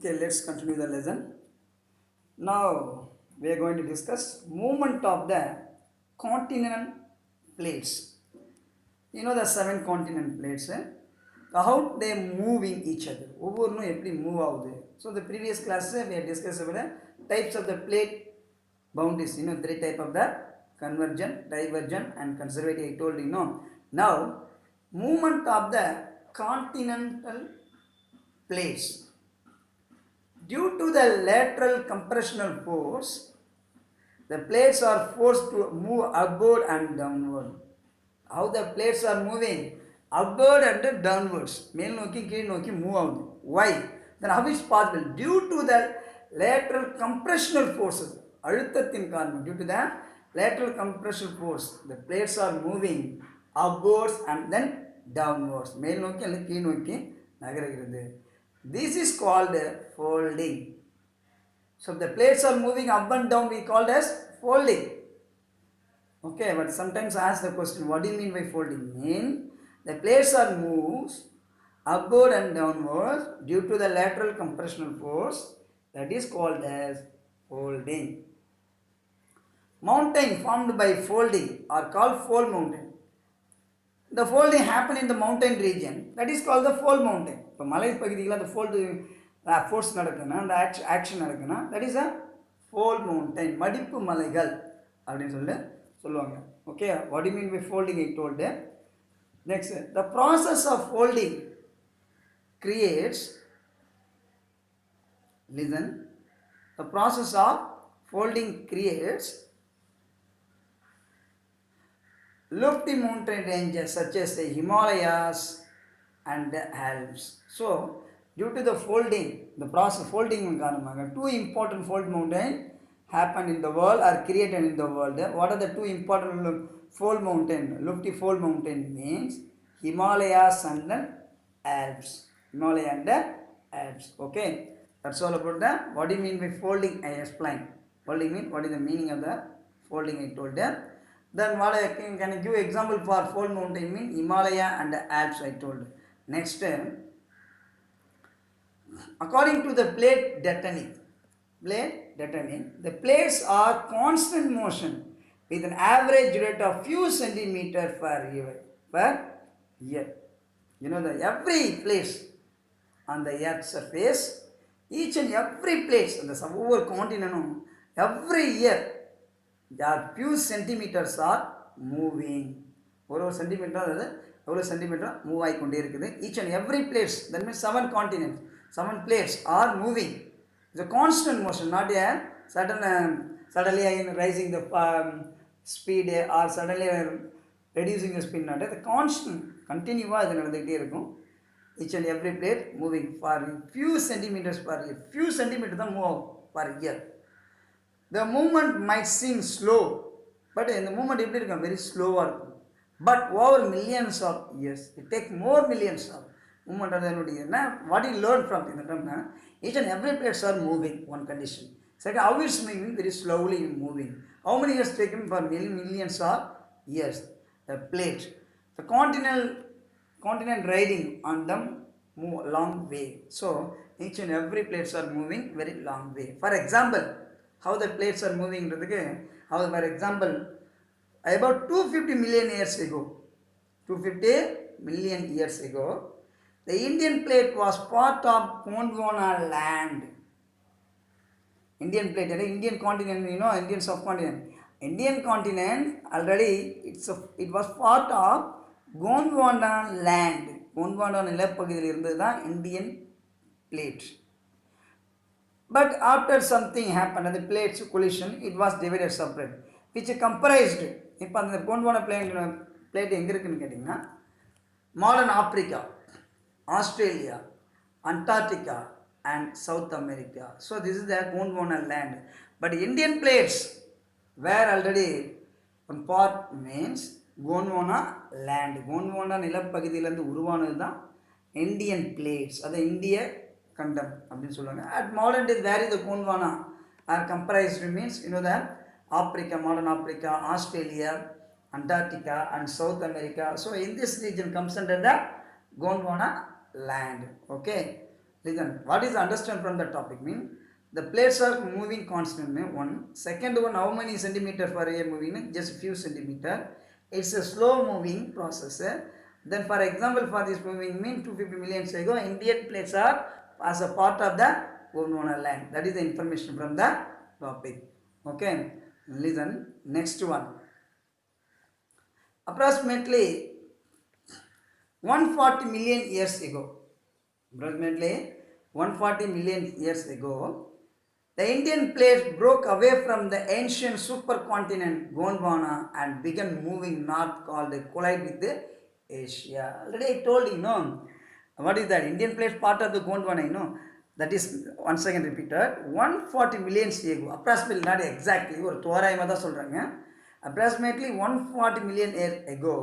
Okay, let's continue the lesson. Now we are going to discuss movement of the continental plates. You know the seven continent plates. How they move in each other. ஒவ்வொன்றும் எப்படி move ஆகுது. So the previous class we had discussed about the types of the plate boundaries. You know, three type of the convergent, divergent and conservative. I told you know. Now movement of the continental plates. Due to the lateral compressional force, the plates are forced to move upward and downward. How the plates are moving? Upward and downwards. மேல் நோக்கி கீழ் நோக்கி move ஆகுது. Why? Then how is possible? Due to the lateral compressional forces. அழுத்தத்தின் காரணம். Due to the lateral compressional force, the plates are moving upwards and then downwards. மேல் நோக்கி அல்லது கீழ் நோக்கி நகருகிறது. This is called folding. So the plates are moving up and down, we called as folding. Okay, but sometimes I ask the question, what do you mean by folding? Mean the plates are moved upward and downwards due to the lateral compressional force. That is called as folding. Mountain formed by folding are called fold mountain. The folding happen in the mountain region. That is called the fold mountain. இப்போ மலை பகுதிகளில் அந்த fold force நடக்குதுன்னா அந்த action நடக்குதுன்னா that is a fold mountain, மடிப்பு மலைகள் அப்படின்னு சொல்லுவாங்க. Okay, what you mean by folding I told. Next, the process of folding creates, listen, the process of folding creates lofty mountain ranges such as the Himalayas and the Alps. So, due to the folding, the process folding karanamaga, two important fold mountains happen in the world, are created in the world. What are the two important fold mountain? Lofty fold mountain means Himalayas and the Alps. Himalaya and the Alps. Okay, that's all about the. What do you mean by folding? I explained. Folding means what is the meaning of the folding? I told them. Then what can I give example for fold mountain mean Himalaya and the Alps I told. Next, according to the plate tectonic, the plates are constant motion with an average rate of few centimeters per year. You know that every place on the earth surface, each and every place on the over continent, every year there are few centimeters are moving. ஒரு centimetre அது எவ்வளோ centimetre move ஆகிக்கொண்டே இருக்குது. Each and every place, that means 7 continents, 7 plates are moving. It's a constant motion, not a suddenly rising the speed or suddenly reducing the speed. Not a constant, continuous அது நடந்துகிட்டே இருக்கும். Each and every plate moving for few centimeters per year. Few centimeters தான் move ஆகும் per year. The movement might seem slow, but in the movement எப்படி இருக்கும், very slow-ஆக இருக்கும். But over millions of years, it takes more millions of movement. What you learn from in the term, each and every plates are moving, one condition. Second, how it's moving, very slowly moving. How many years taken? For millions of years. The plate, the continent riding on them move a long way. So each and every plates are moving very long way. For example, how the plates are moving, how, for example, about 250 million years ago, 250 million years ago, the Indian plate was part of Gondwana land. Indian plate, Indian continent, you know, Indian subcontinent. Indian continent already, it was part of Gondwana land. Gondwana நிலப்பகுதியில் இருந்தது தான் Indian plate. But after something happened, the plates collision, it was divided separate, which comprised, இப்போ அந்த Gondwana plate எங்கே இருக்குன்னு கேட்டிங்கன்னா, modern Africa, Australia, Antarctica and South America. So this is the Gondwana land. But Indian plates were already one part means Gondwana land. Gondwana நிலப்பகுதியிலிருந்து உருவானது தான் Indian plates, அது இந்திய கண்டம் அப்படின்னு சொல்லுவாங்க. At modern days, where is the Gondwana are comprised means, you know, the Africa, modern Africa, Australia, Antarctica and South America. So in this region comes under the Gondwana land. Okay. Listen, what is understand from the topic mean? The plates are moving constantly. One. Second one, how many centimeter per year moving? Just few centimeter. It's a slow moving process. Then for example, for this moving mean 250 million years ago, Indian plates are as a part of the Gondwana land. That is the information from the topic. Okay. Listen, next one. Approximately 140 million years ago, approximately 140 million years ago, the Indian plate broke away from the ancient supercontinent Gondwana and began moving north called collide with the Asia. Already I told you, no. What is that? Indian plate part of the Gondwana, you know. That is once again repeated. 140 million years ago, approximately not exactly, or தோராயமாக சொல்றாங்க. Approximately 140 million years ago,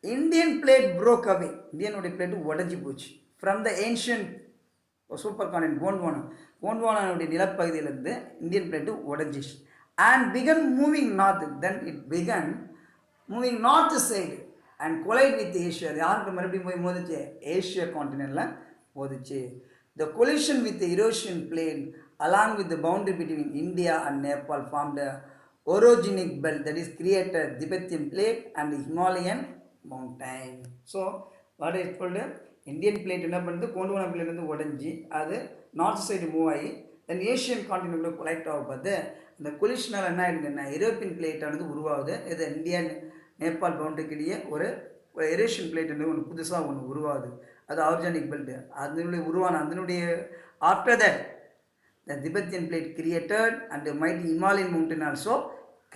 Indian plate broke away. Indian plate உடைஞ்சு போச்சு from the ancient super continent கோண்ட்வானாவுடைய நிலப்பகுதியிலிருந்து Indian plate உடஞ்சிச்சு and began moving north then it began moving north side and collide with Asia அது யாருக்கு மறுபடியும் போய் மோதிச்சு ஏஷியா கான்டினென்ட்டில் மோதிச்சு the collision with Eurasian plane along with the boundary between India and Nepal form the orogenic belt that is created Tibetan plate and Himalayan mountain so what is told Indian plate என்ன பண்ணுது கோண்டுவானா பிளேட்லேருந்து உடஞ்சி அது north side move ஆகி தென் Asian கான்டினென்ட்ல collect ஆக பார்த்து அந்த கொலிஷனால் என்ன ஆகிடுதுன்னா European பிளேட்டானது உருவாகுது இது இந்தியா நேபாள் பவுண்டரிக்கிடையே ஒரு யூரேஷியன் பிளேட் ஒன்று புதுசாக ஒன்று உருவாகுது அது ஆர்கானிக் பெல்ட் அதனுடைய உருவான அதனுடைய after that the Tibetan plate created and mighty Himalayan mountain also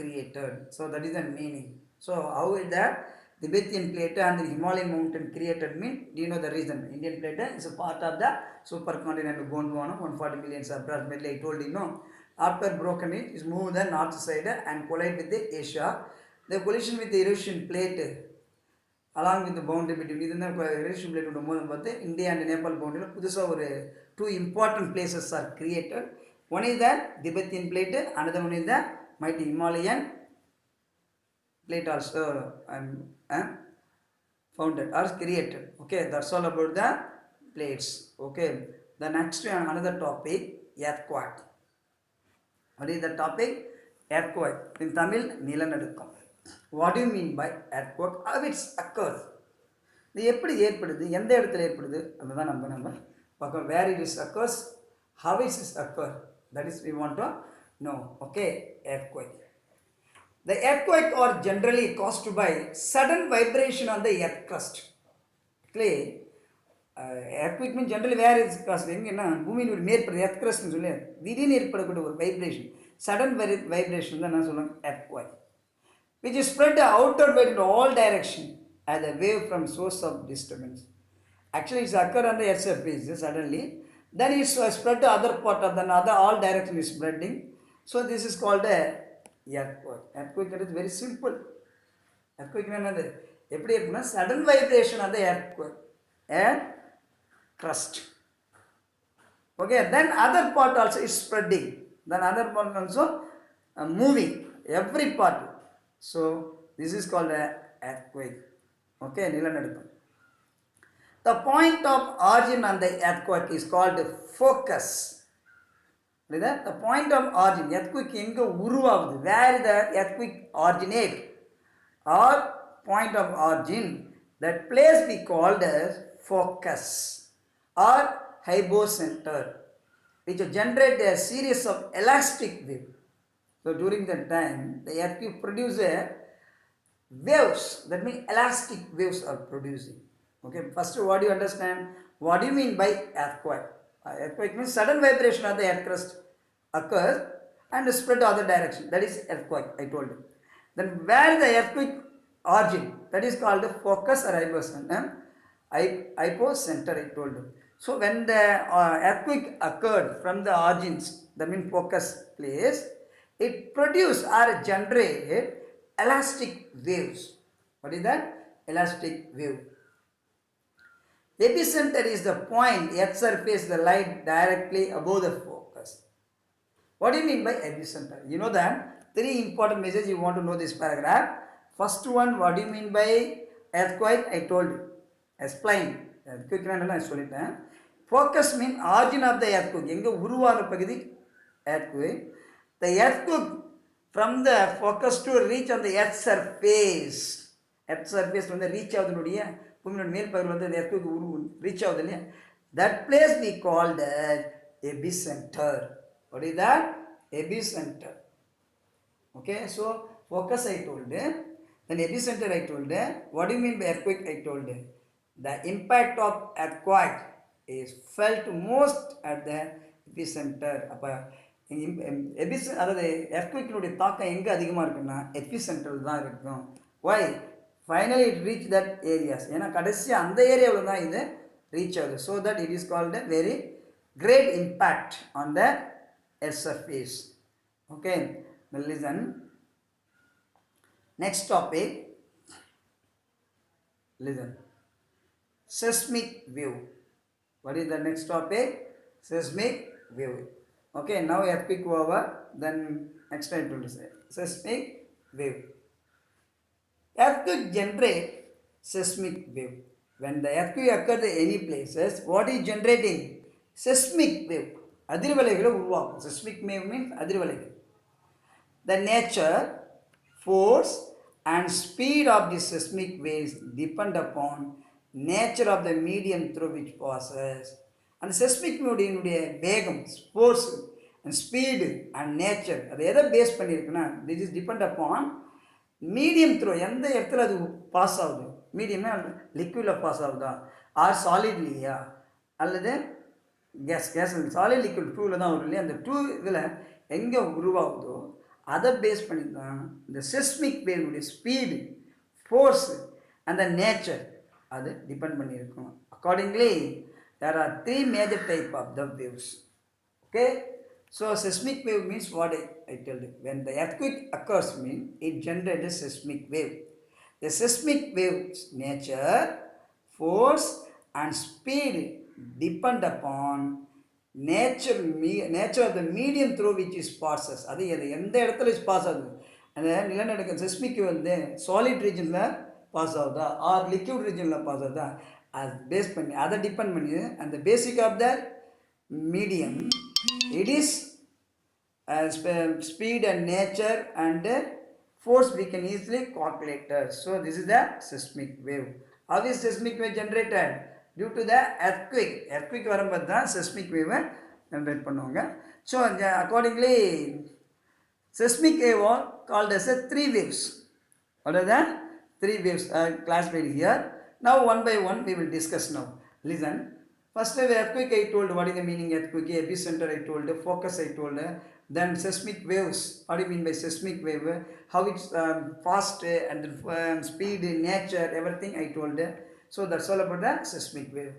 created so that is the meaning so how is that Tibetan plate and the Himalayan mountain created mean, do you know the reason? Indian plate is a part of the supercontinent Gondwana, 140 million approximately, I told you, no. After broken it is moved the north side and collide with the Asia. The collision with the Eurasian plate along with the boundary between the Eurasian plate with India and Nepal boundary, two important places are created. One is the Tibetan plate, another one is the mighty Himalayan plate also founded or created. Okay, that's all about the plates. Okay, the next one, another topic, earthquake. What is the topic? Earthquake. In Tamil, Nilanadukam. What do you mean by earthquake? How it occurs? இது எப்படி ஏற்படுது எந்த இடத்துல ஏற்படுது அதுதான் நம்ம பார்க்கணும் where it is occurs, how it is occur, that is we want to know. Okay, earthquake. The earthquake are generally caused by sudden vibration on the earth crust. Clear? Earthquake means generally where is caused? எங்கன்னா பூமியின் மேற்பரப்பு earth crust சொல்லி திடீர்னு ஏற்படக்கூடிய ஒரு vibration sudden vibration தான் நான் சொல்லுவேன் earthquake, which is spread outward in all direction as a wave from source of disturbance. Actually, it's occur on the earth surface suddenly, then it's spread to other part of the other all direction is spreading. So this is called a earthquake. Earthquake is very simple. Earthquake என்னது எப்படி இருக்குன்னா sudden vibration of the earthquake and crust. Okay, then other part also is spreading, then other part also moving every part. So this is called a earthquake. Okay, நிலநடுக்கம். The point of origin on the earthquake is called focus. The point of origin, earthquake எங்க உருவாகுது, where the earthquake originate or point of origin, that place we called as focus or hypocenter, which generate a series of elastic wave. So during that time the earthquake produce waves, that means elastic waves are producing. Okay, first what do you understand, what do you mean by earthquake? Earthquake means sudden vibration of the earth crust occurs and spread to other direction, that is earthquake, I told you. Then where the earthquake origin, that is called the focus or hypocenter, I told you. So when the earthquake occurred from the origins, that means focus place, it produce or generate elastic waves. What is that? Elastic wave. Epicenter is the point earth surface the light directly above the focus. What do you mean by epicenter? You know that three important messages you want to know this paragraph. First one, what do you mean by earthquake? I told you. Explain. Earthquake I சொல்லிட்டேன். Focus means origin of the earthquake. எங்க உருவான பகுதி earthquake. The earthquake from the focus to reach on the earth surface. Earth surface வந்து reach ஆகுதுனுடைய பூமியோட மேல் பகுதியில் வந்து the earthquake reach ஆகுது இல்லையா? That place we called as epicenter. What is that? Epicenter. Okay, so focus I told. Then epicenter I told. What do you mean by earthquake? I told. The impact of earthquake is felt most at the epicenter. அப்போ அதாவது எர்த்குவேக்கினுடைய தாக்கம் எங்கே அதிகமாக இருக்குன்னா எபிசென்டரில் தான் இருக்கும். Why? Finally it reach that areas. ஏன்னா கடைசியாக அந்த ஏரியாவில் தான் இது reach ஆகுது. So that it is called a very great impact on the earth surface. Okay, now listen. Next topic. Listen. Seismic wave. What is the next topic? Seismic wave. Okay, now earthquake over. Then next time to say seismic wave. Earthquake generate seismic wave. When the earthquake occurs in any places, what is generating? Seismic wave. அதிர்வலைகளை உருவாக்கும். Seismic wave means அதிர்வலைகள். The nature, force and speed of the seismic waves depend upon nature of the medium through which passes. And the seismic wave வேகம், force and speed and nature அது எதை base பண்ணியிருக்குன்னா this is depend upon medium through எந்த இடத்துல அது pass ஆகுது. மீடியம்னா லிக்விடில் pass ஆகுதா R சாலிட்லியா அல்லது case solid liquid டூவில் தான் வரும் இல்லையா? அந்த டூ இதில் எங்கே உருவாகுதோ அதை பேஸ் பண்ணி தான் இந்த செஸ்மிக் வேவனுடைய ஸ்பீடு, ஃபோர்ஸு அந்த நேச்சர் அது டிபெண்ட் பண்ணியிருக்கும். Accordingly there are 3 major type of the waves. Okay, so seismic wave means what I tell you. When the earthquake occurs means it generates a seismic wave. The seismic wave's nature, force and speed depend upon nature of the medium through which it passes. அது எந்த இடத்துல pass ஆகுது. அந்த நிலநடுக்கம் seismic வந்து solid ரீஜனில் pass ஆகுதா R liquid ரீஜனில் பாஸ் ஆகுதா அது பேஸ் பண்ணி அதை டிபெண்ட் பண்ணி அந்த basic of the medium it is speed and nature and force we can easily calculate. So this is the seismic wave. How is seismic wave generated? Due to the earthquake வரும்போது தான் seismic wave generate பண்ணுவாங்க. So accordingly seismic wave are called as a 3 waves. What are the 3 waves classified here? Now one by one we will discuss now. Listen. First earthquake I told. What is the meaning earthquake? Epicenter I told. Focus I told. Then seismic waves. What do you mean by seismic wave? How it's fast and speed, nature, everything I told. So that's all about the seismic wave.